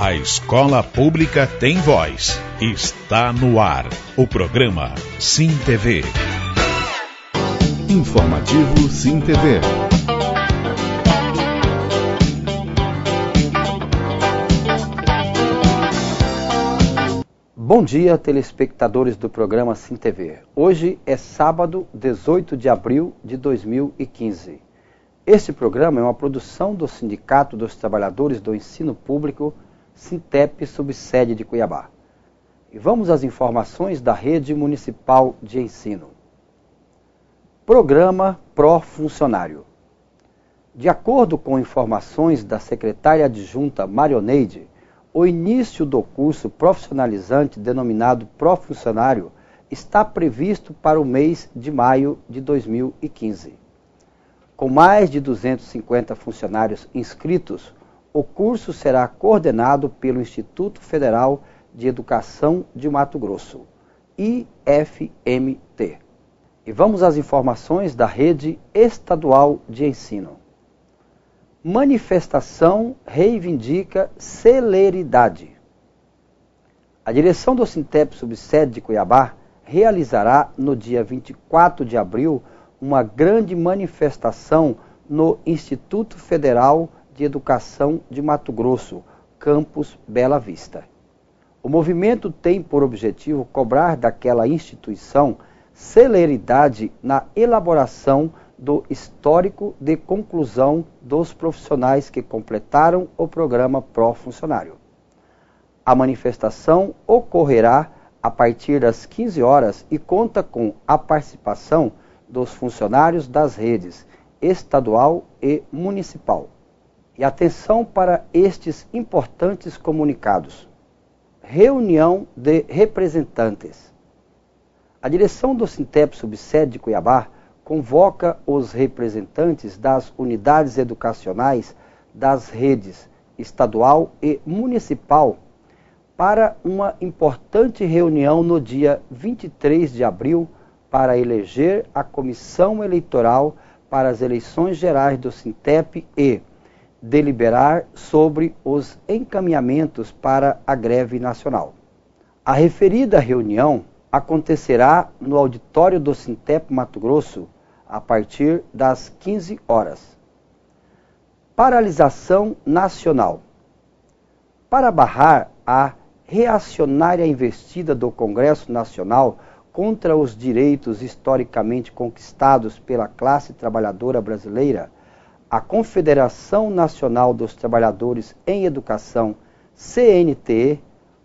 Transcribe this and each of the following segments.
A escola pública tem voz. Está no ar. O programa Sim TV. Informativo Sim TV. Bom dia, telespectadores do programa Sim TV. Hoje é sábado, 18 de abril de 2015. Este programa é uma produção do Sindicato dos Trabalhadores do Ensino Público, Sintep, subsede de Cuiabá. E vamos às informações da Rede Municipal de Ensino. Programa Pró-Funcionário. De acordo com informações da secretária adjunta Marioneide, o início do curso profissionalizante denominado Pró-Funcionário está previsto para o mês de maio de 2015. Com mais de 250 funcionários inscritos, o curso será coordenado pelo Instituto Federal de Educação de Mato Grosso, IFMT. E vamos às informações da Rede Estadual de Ensino. Manifestação reivindica celeridade. A direção do Sintep subsede de Cuiabá realizará no dia 24 de abril uma grande manifestação no Instituto Federal de Educação de Mato Grosso, campus Bela Vista. O movimento tem por objetivo cobrar daquela instituição celeridade na elaboração do histórico de conclusão dos profissionais que completaram o programa Pró-Funcionário. A manifestação ocorrerá a partir das 15 horas e conta com a participação dos funcionários das redes estadual e municipal. E atenção para estes importantes comunicados. Reunião de representantes. A direção do Sintep subsede de Cuiabá convoca os representantes das unidades educacionais das redes estadual e municipal para uma importante reunião no dia 23 de abril para eleger a comissão eleitoral para as eleições gerais do Sintep e deliberar sobre os encaminhamentos para a greve nacional. A referida reunião acontecerá no auditório do Sintep Mato Grosso a partir das 15 horas. Paralisação nacional. Para barrar a reacionária investida do Congresso Nacional contra os direitos historicamente conquistados pela classe trabalhadora brasileira, a Confederação Nacional dos Trabalhadores em Educação, CNTE,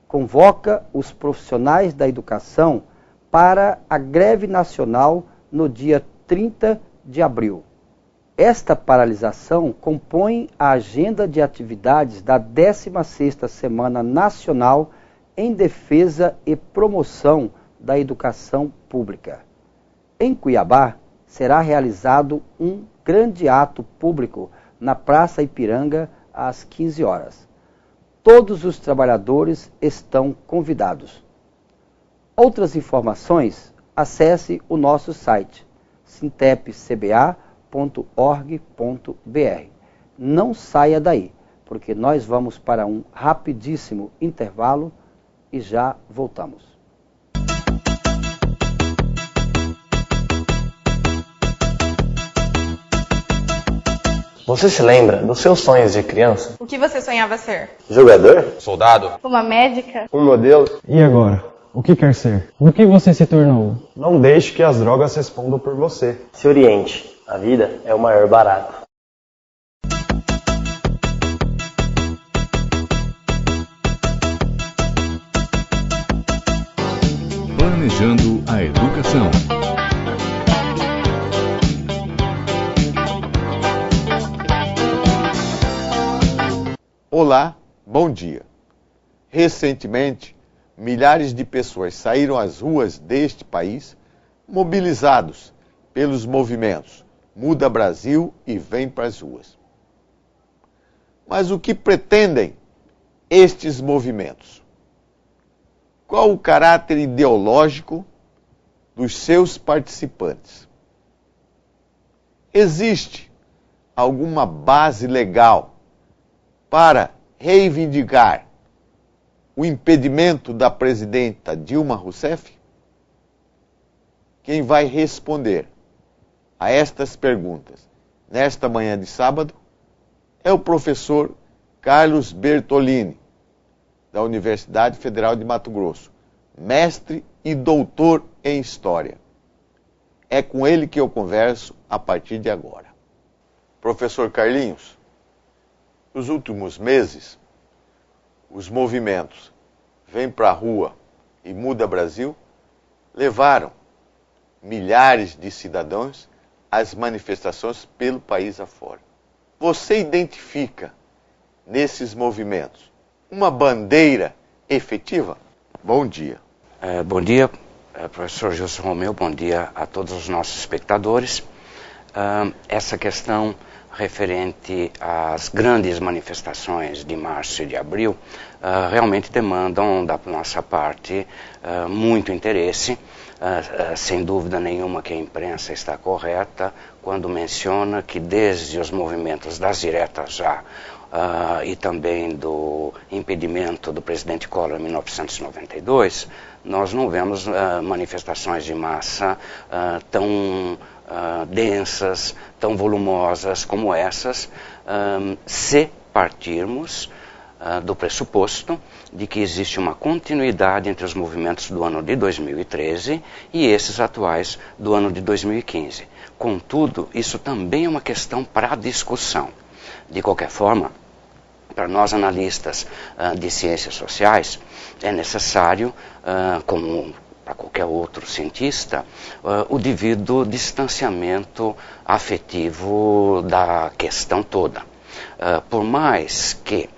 convoca os profissionais da educação para a greve nacional no dia 30 de abril. Esta paralisação compõe a agenda de atividades da 16ª Semana Nacional em Defesa e Promoção da Educação Pública. Em Cuiabá, será realizado um grande ato público na Praça Ipiranga às 15 horas. Todos os trabalhadores estão convidados. Outras informações, acesse o nosso site sintepcba.org.br. Não saia daí, porque nós vamos para um rapidíssimo intervalo e já voltamos. Você se lembra dos seus sonhos de criança? O que você sonhava ser? Jogador? Soldado? Uma médica? Um modelo? E agora? O que quer ser? O que você se tornou? Não deixe que as drogas respondam por você. Se oriente. A vida é o maior barato. Planejando a educação. Olá, bom dia. Recentemente, milhares de pessoas saíram às ruas deste país mobilizados pelos movimentos Muda Brasil e Vem para as Ruas. Mas o que pretendem estes movimentos? Qual o caráter ideológico dos seus participantes? Existe alguma base legal para reivindicar o impedimento da presidenta Dilma Rousseff? Quem vai responder a estas perguntas nesta manhã de sábado é o professor Carlos Bertolini, da Universidade Federal de Mato Grosso, mestre e doutor em História. É com ele que eu converso a partir de agora. Professor Carlinhos, nos últimos meses, os movimentos Vem pra Rua e Muda Brasil levaram milhares de cidadãos às manifestações pelo país afora. Você identifica nesses movimentos uma bandeira efetiva? Bom dia. Bom dia, professor Gilson Romeu, bom dia a todos os nossos espectadores. Essa questão referente às grandes manifestações de março e de abril realmente demandam da nossa parte muito interesse. Sem dúvida nenhuma que a imprensa está correta quando menciona que desde os movimentos das diretas já e também do impedimento do presidente Collor em 1992, nós não vemos manifestações de massa tão densas, tão volumosas como essas, se partirmos do pressuposto de que existe uma continuidade entre os movimentos do ano de 2013 e esses atuais do ano de 2015. Contudo, isso também é uma questão para discussão. De qualquer forma, para nós analistas de ciências sociais, é necessário, como para qualquer outro cientista, o devido distanciamento afetivo da questão toda. Por mais que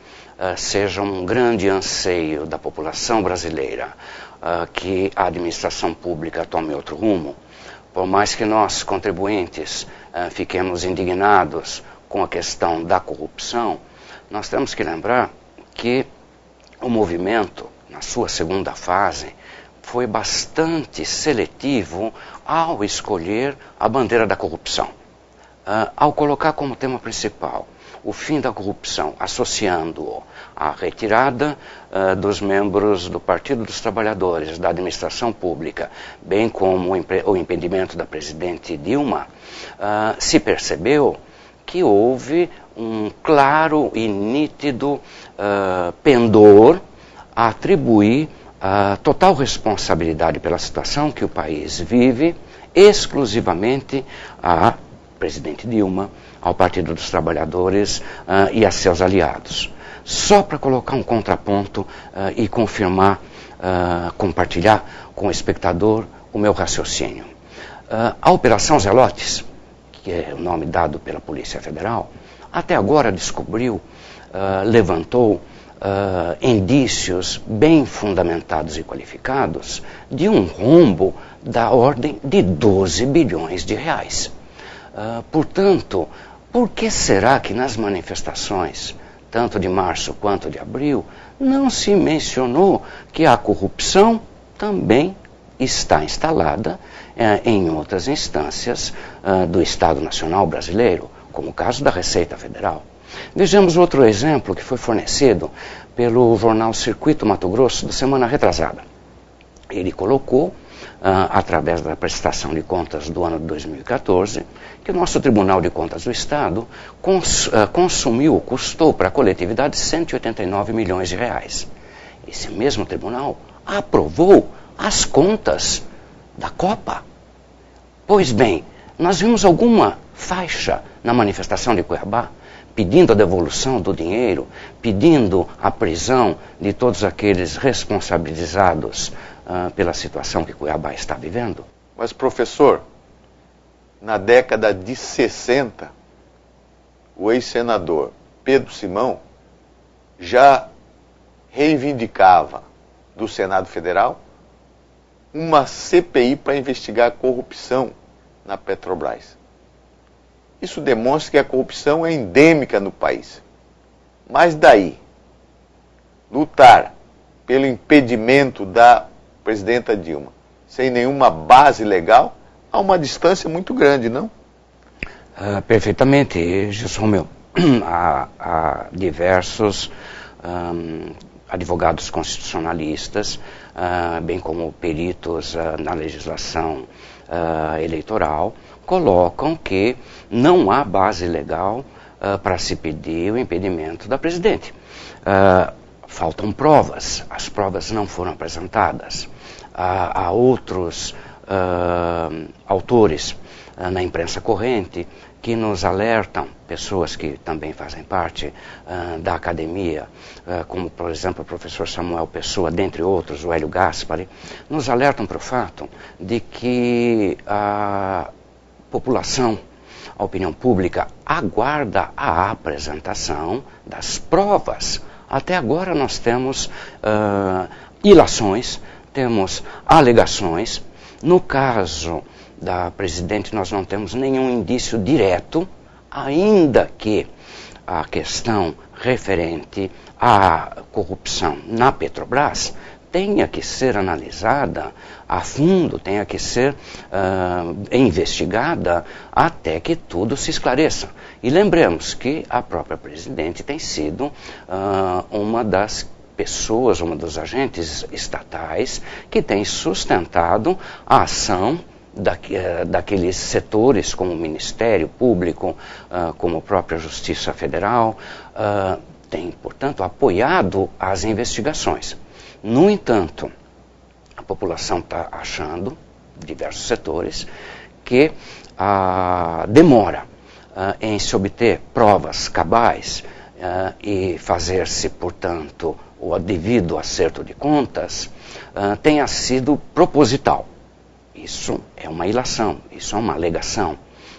seja um grande anseio da população brasileira que a administração pública tome outro rumo, por mais que nós, contribuintes, fiquemos indignados com a questão da corrupção, nós temos que lembrar que o movimento, na sua segunda fase, foi bastante seletivo ao escolher a bandeira da corrupção. Ao colocar como tema principal o fim da corrupção, associando-o à retirada dos membros do Partido dos Trabalhadores, da administração pública, bem como o impedimento da presidente Dilma, se percebeu que houve um claro e nítido pendor a atribuir a total responsabilidade pela situação que o país vive exclusivamente à presidente Dilma, ao Partido dos Trabalhadores e a seus aliados. Só para colocar um contraponto e confirmar, compartilhar com o espectador o meu raciocínio. A Operação Zelotes, que é o nome dado pela Polícia Federal, até agora descobriu, levantou indícios bem fundamentados e qualificados de um rombo da ordem de 12 bilhões de reais. Portanto, por que será que nas manifestações, tanto de março quanto de abril, não se mencionou que a corrupção também está instalada em outras instâncias do Estado Nacional Brasileiro, como o caso da Receita Federal? Vejamos outro exemplo que foi fornecido pelo jornal Circuito Mato Grosso da semana retrasada. Ele colocou, através da prestação de contas do ano de 2014, que o nosso Tribunal de Contas do Estado custou para a coletividade 189 milhões de reais. Esse mesmo tribunal aprovou as contas da Copa. Pois bem, nós vimos alguma faixa na manifestação de Cuiabá pedindo a devolução do dinheiro, pedindo a prisão de todos aqueles responsabilizados pela situação que Cuiabá está vivendo? Mas, professor, na década de 60, o ex-senador Pedro Simão já reivindicava do Senado Federal uma CPI para investigar a corrupção na Petrobras. Isso demonstra que a corrupção é endêmica no país. Mas daí, lutar pelo impedimento da presidenta Dilma, sem nenhuma base legal, há uma distância muito grande, não? Perfeitamente, Gilson Romeu. Há diversos advogados constitucionalistas, bem como peritos na legislação eleitoral, colocam que não há base legal para se pedir o impedimento da presidente. Faltam provas, as provas não foram apresentadas. Há outros autores na imprensa corrente que nos alertam, pessoas que também fazem parte da academia, como por exemplo o professor Samuel Pessoa, dentre outros, o Hélio Gaspari, nos alertam para o fato de que a população, a opinião pública, aguarda a apresentação das provas. Até agora nós temos ilações, temos alegações. No caso da presidente, nós não temos nenhum indício direto, ainda que a questão referente à corrupção na Petrobras tenha que ser analisada a fundo, tenha que ser investigada até que tudo se esclareça. E lembremos que a própria presidente tem sido uma das pessoas, uma dos agentes estatais que tem sustentado a ação daqueles setores como o Ministério Público, como a própria Justiça Federal, tem, portanto, apoiado as investigações. No entanto, a população está achando, diversos setores, que a demora em se obter provas cabais e fazer-se, portanto, o devido acerto de contas, tenha sido proposital. Isso é uma ilação, isso é uma alegação.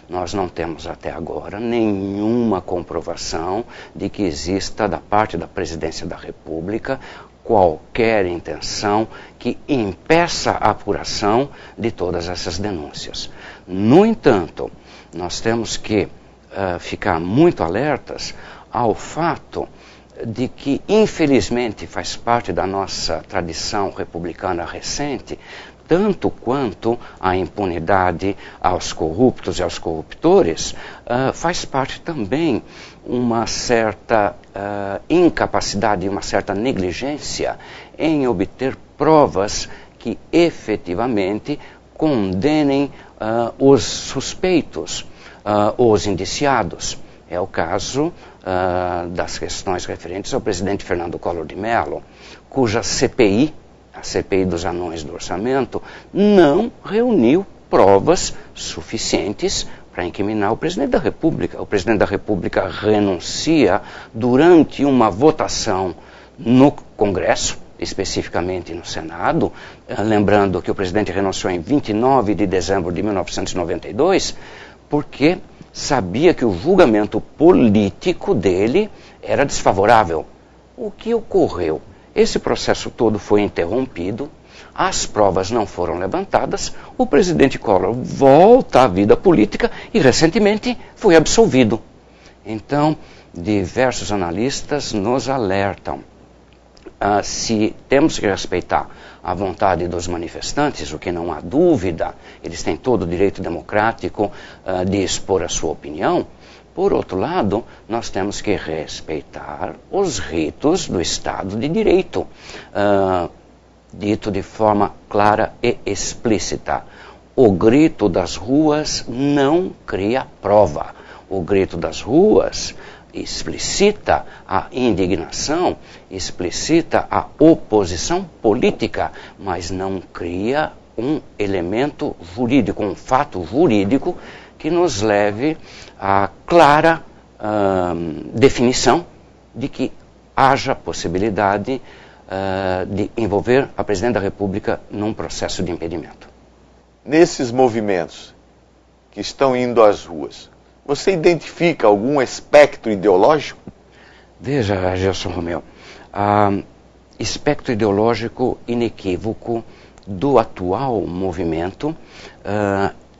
Nós não temos até agora nenhuma comprovação de que exista da parte da Presidência da República qualquer intenção que impeça a apuração de todas essas denúncias. No entanto, nós temos que ficar muito alertas ao fato de que, infelizmente, faz parte da nossa tradição republicana recente, tanto quanto a impunidade aos corruptos e aos corruptores, faz parte também uma certa incapacidade, uma certa negligência em obter provas que efetivamente condenem os suspeitos, os indiciados. É o caso das questões referentes ao presidente Fernando Collor de Mello, cuja CPI, a CPI dos anões do orçamento, não reuniu provas suficientes para incriminar o presidente da República. O presidente da República renuncia durante uma votação no Congresso, especificamente no Senado, lembrando que o presidente renunciou em 29 de dezembro de 1992, porque sabia que o julgamento político dele era desfavorável. O que ocorreu? Esse processo todo foi interrompido, as provas não foram levantadas, o presidente Collor volta à vida política e recentemente foi absolvido. Então, diversos analistas nos alertam. Se temos que respeitar a vontade dos manifestantes, o que não há dúvida, eles têm todo o direito democrático de expor a sua opinião. Por outro lado, nós temos que respeitar os ritos do Estado de Direito, dito de forma clara e explícita. O grito das ruas não cria prova. O grito das ruas explicita a indignação, explicita a oposição política, mas não cria um elemento jurídico, um fato jurídico que nos leve à clara definição de que haja possibilidade de envolver a Presidente da República num processo de impedimento. Nesses movimentos que estão indo às ruas, você identifica algum espectro ideológico? Veja, Gelson Romeu, espectro ideológico inequívoco do atual movimento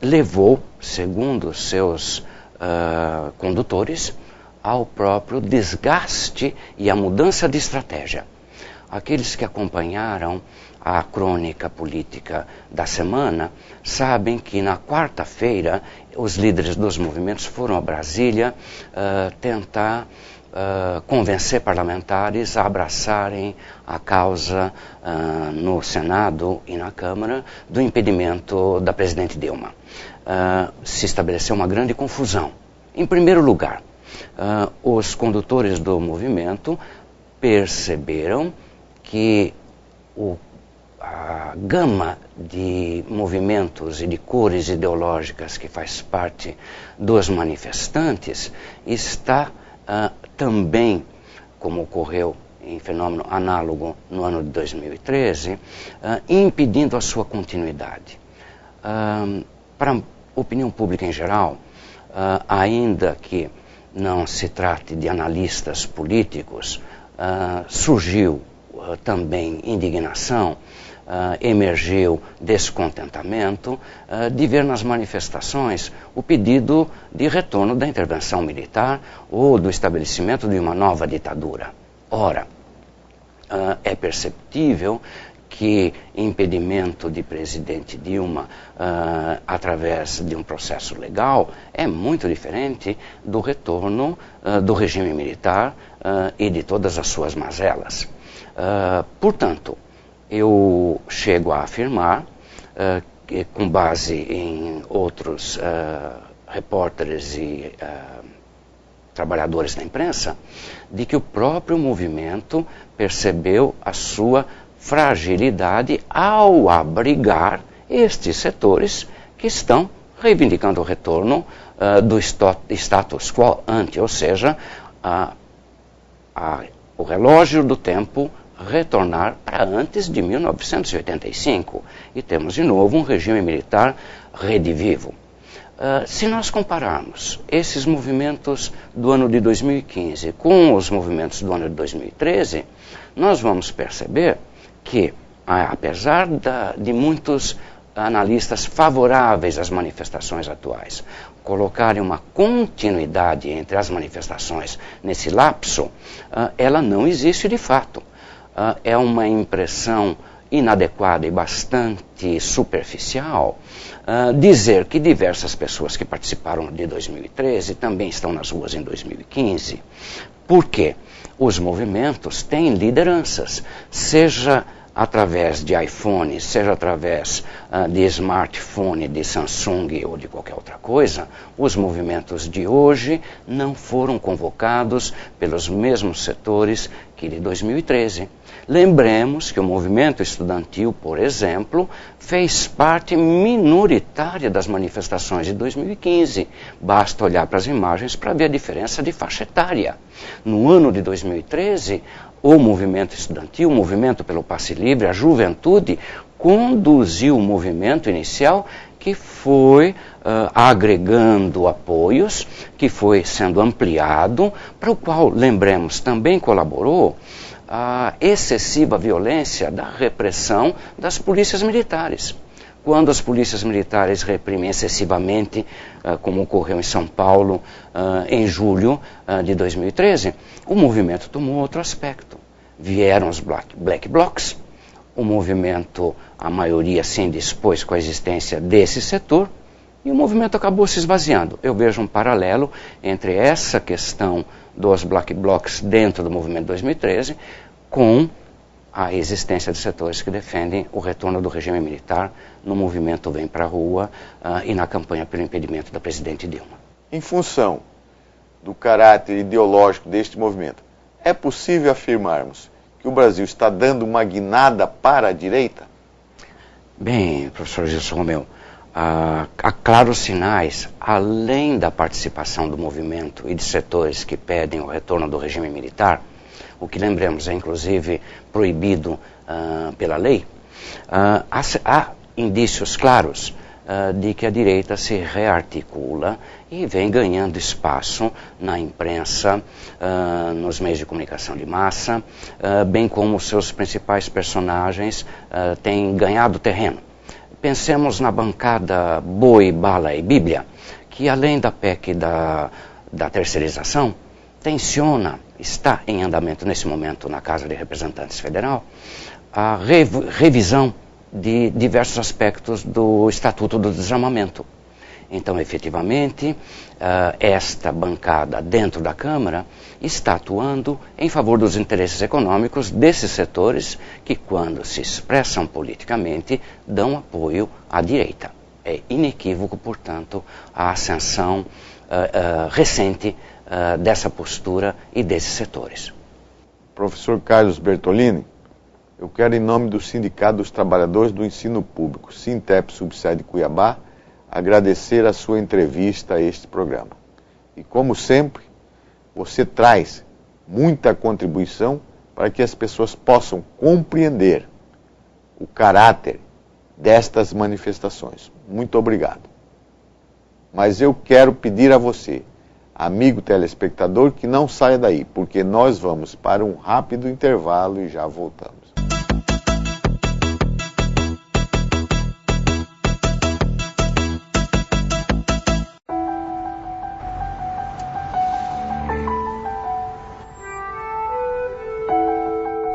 levou, segundo seus condutores, ao próprio desgaste e à mudança de estratégia. Aqueles que acompanharam a crônica política da semana sabem que na quarta-feira os líderes dos movimentos foram a Brasília tentar convencer parlamentares a abraçarem a causa no Senado e na Câmara do impedimento da presidente Dilma. Se estabeleceu uma grande confusão. Em primeiro lugar, os condutores do movimento perceberam que a gama de movimentos e de cores ideológicas que faz parte dos manifestantes está também, como ocorreu em fenômeno análogo no ano de 2013, impedindo a sua continuidade. Para a opinião pública em geral, ainda que não se trate de analistas políticos, surgiu também indignação, emergiu descontentamento de ver nas manifestações o pedido de retorno da intervenção militar ou do estabelecimento de uma nova ditadura. Ora, é perceptível que impedimento de presidente Dilma através de um processo legal é muito diferente do retorno do regime militar e de todas as suas mazelas. Portanto, eu chego a afirmar, que, com base em outros repórteres e trabalhadores da imprensa, de que o próprio movimento percebeu a sua fragilidade ao abrigar estes setores que estão reivindicando o retorno do status quo ante, ou seja, o relógio do tempo retornar para antes de 1985 e temos de novo um regime militar redivivo. Se nós compararmos esses movimentos do ano de 2015 com os movimentos do ano de 2013, nós vamos perceber que, apesar de muitos analistas favoráveis às manifestações atuais colocarem uma continuidade entre as manifestações nesse lapso, ela não existe de fato. É uma impressão inadequada e bastante superficial dizer que diversas pessoas que participaram de 2013 também estão nas ruas em 2015. Por quê? Os movimentos têm lideranças, seja através de iPhone, seja através de smartphone, de Samsung ou de qualquer outra coisa, os movimentos de hoje não foram convocados pelos mesmos setores que de 2013. Lembremos que o movimento estudantil, por exemplo, fez parte minoritária das manifestações de 2015. Basta olhar para as imagens para ver a diferença de faixa etária. No ano de 2013, o movimento estudantil, o movimento pelo passe livre, a juventude, conduziu o movimento inicial que foi agregando apoios, que foi sendo ampliado, para o qual, lembremos, também colaborou a excessiva violência da repressão das polícias militares. Quando as polícias militares reprimem excessivamente, como ocorreu em São Paulo em julho de 2013, o movimento tomou outro aspecto. Vieram os black blocs, o movimento, a maioria se indispôs com a existência desse setor, e o movimento acabou se esvaziando. Eu vejo um paralelo entre essa questão dos black blocs dentro do movimento 2013 com a existência de setores que defendem o retorno do regime militar no movimento Vem Pra Rua e na campanha pelo impedimento da presidente Dilma. Em função do caráter ideológico deste movimento, é possível afirmarmos que o Brasil está dando uma guinada para a direita? Bem, professor Gilson Romeu, há claros sinais, além da participação do movimento e de setores que pedem o retorno do regime militar, o que, lembremos, é inclusive proibido pela lei, há indícios claros de que a direita se rearticula e vem ganhando espaço na imprensa, nos meios de comunicação de massa, bem como seus principais personagens têm ganhado terreno. Pensemos na bancada Boi, Bala e Bíblia, que além da PEC da terceirização, está em andamento nesse momento na Casa de Representantes Federal, a revisão de diversos aspectos do Estatuto do Desarmamento. Então, efetivamente, esta bancada dentro da Câmara está atuando em favor dos interesses econômicos desses setores que, quando se expressam politicamente, dão apoio à direita. É inequívoco, portanto, a ascensão recente dessa postura e desses setores. Professor Carlos Bertolini, eu quero, em nome do Sindicato dos Trabalhadores do Ensino Público, Sintep Subsede Cuiabá, agradecer a sua entrevista a este programa. E, como sempre, você traz muita contribuição para que as pessoas possam compreender o caráter destas manifestações. Muito obrigado. Mas eu quero pedir a você, amigo telespectador, que não saia daí, porque nós vamos para um rápido intervalo e já voltamos.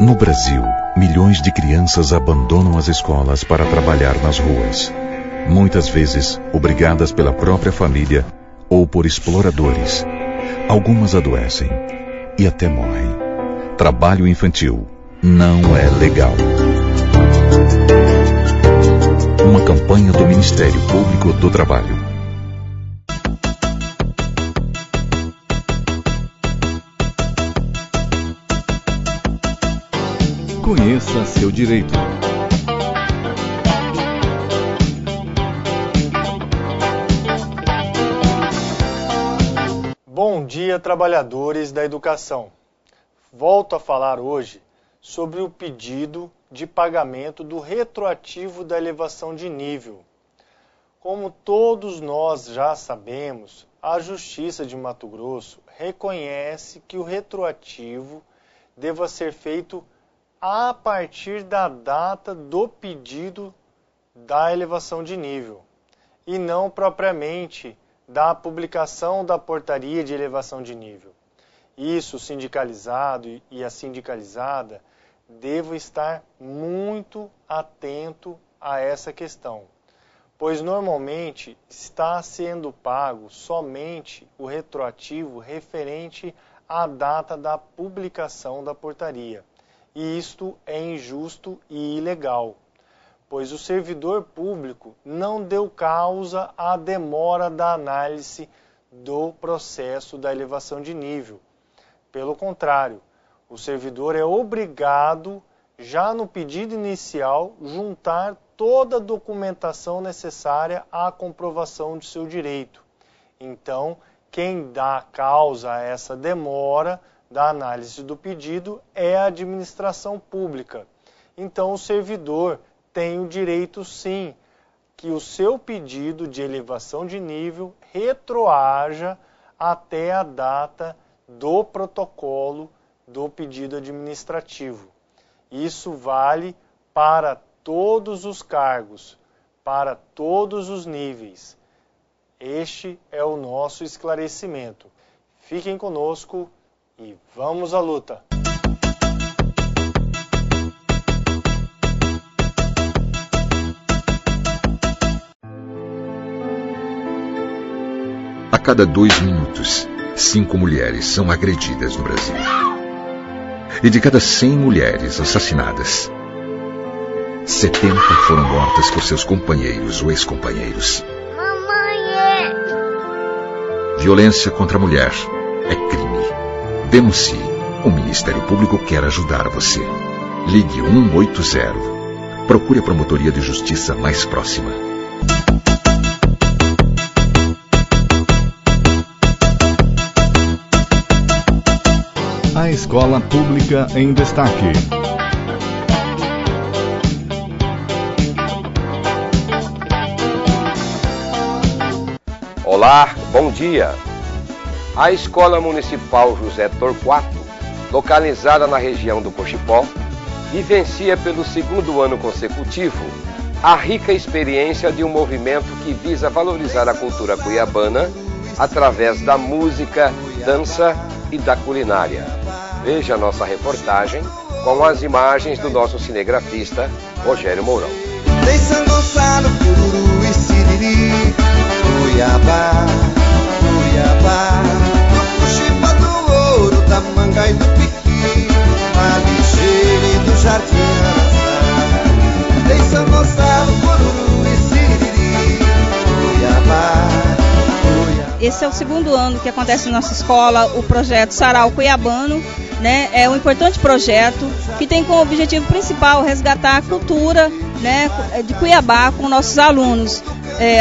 No Brasil, milhões de crianças abandonam as escolas para trabalhar nas ruas. Muitas vezes, obrigadas pela própria família ou por exploradores. Algumas adoecem e até morrem. Trabalho infantil não é legal. Uma campanha do Ministério Público do Trabalho. Conheça seu direito. Bom dia, trabalhadores da educação. Volto a falar hoje sobre o pedido de pagamento do retroativo da elevação de nível. Como todos nós já sabemos, a Justiça de Mato Grosso reconhece que o retroativo deva ser feito a partir da data do pedido da elevação de nível, e não propriamente da publicação da portaria de elevação de nível. Isso, o sindicalizado e a sindicalizada devem estar muito atento a essa questão, pois normalmente está sendo pago somente o retroativo referente à data da publicação da portaria. E isto é injusto e ilegal, pois o servidor público não deu causa à demora da análise do processo da elevação de nível. Pelo contrário, o servidor é obrigado, já no pedido inicial, juntar toda a documentação necessária à comprovação de seu direito. Então, quem dá causa a essa demora da análise do pedido é a administração pública. Então, o servidor tem o direito, sim, que o seu pedido de elevação de nível retroaja até a data do protocolo do pedido administrativo. Isso vale para todos os cargos, para todos os níveis. Este é o nosso esclarecimento. Fiquem conosco e vamos à luta! A cada 2 minutos, 5 mulheres são agredidas no Brasil. E de cada 100 mulheres assassinadas, 70 foram mortas por seus companheiros ou ex-companheiros. Violência contra a mulher é crime. Denuncie. O Ministério Público quer ajudar você. Ligue 180. Procure a promotoria de justiça mais próxima. A escola pública em destaque. Olá, bom dia. A Escola Municipal José Torquato, localizada na região do Cochipó, vivencia pelo 2º ano consecutivo a rica experiência de um movimento que visa valorizar a cultura cuiabana através da música, dança e da culinária. Veja a nossa reportagem com as imagens do nosso cinegrafista Rogério Mourão. Tem sangue, pururu e siriri, Cuiabá, Cuiabá, do Puxipa, do Ouro, da Manga e do Piqui, a Ligeira do Jardim Araçá, tem São Gonçalo, Cururu e Siriri, Cuiabá, Cuiabá. Esse é o segundo ano que acontece na nossa escola o projeto Sarau Cuiabano, né? É um importante projeto que tem como objetivo principal resgatar a cultura, né, de Cuiabá com nossos alunos,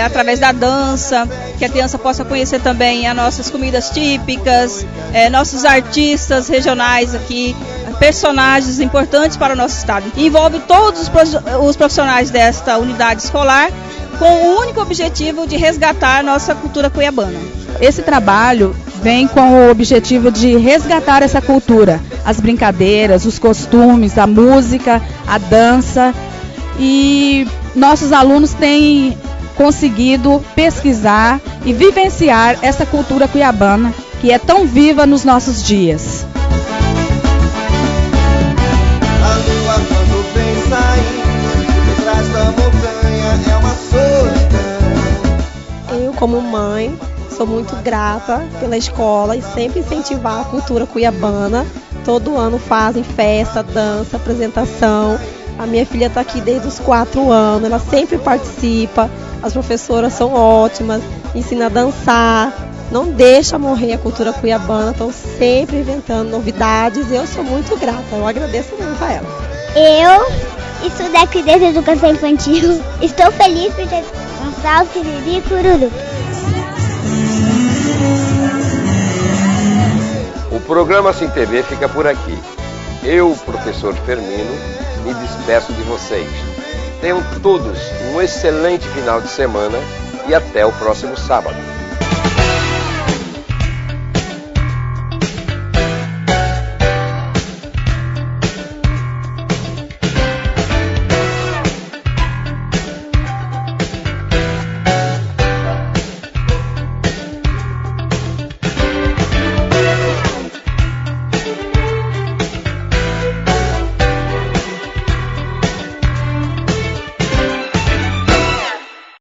através da dança, que a criança possa conhecer também as nossas comidas típicas, nossos artistas regionais aqui, personagens importantes para o nosso estado. Envolve todos os profissionais desta unidade escolar com o único objetivo de resgatar a nossa cultura cuiabana. Esse trabalho vem com o objetivo de resgatar essa cultura, as brincadeiras, os costumes, a música, a dança, e nossos alunos têm conseguido pesquisar e vivenciar essa cultura cuiabana que é tão viva nos nossos dias. A lua quando vem saindo por trás da montanha é uma solidão. Eu, como mãe, sou muito grata pela escola e sempre incentivar a cultura cuiabana. Todo ano fazem festa, dança, apresentação. A minha filha está aqui desde os 4 anos, ela sempre participa, as professoras são ótimas, ensina a dançar, não deixa morrer a cultura cuiabana, estão sempre inventando novidades e eu sou muito grata, eu agradeço muito a ela. Eu estudo aqui desde a educação infantil, estou feliz por ter Gonçalo, Siriri e Cururu. O programa Sim TV fica por aqui. Eu, professor Firmino, me despeço de vocês. Tenham todos um excelente final de semana e até o próximo sábado.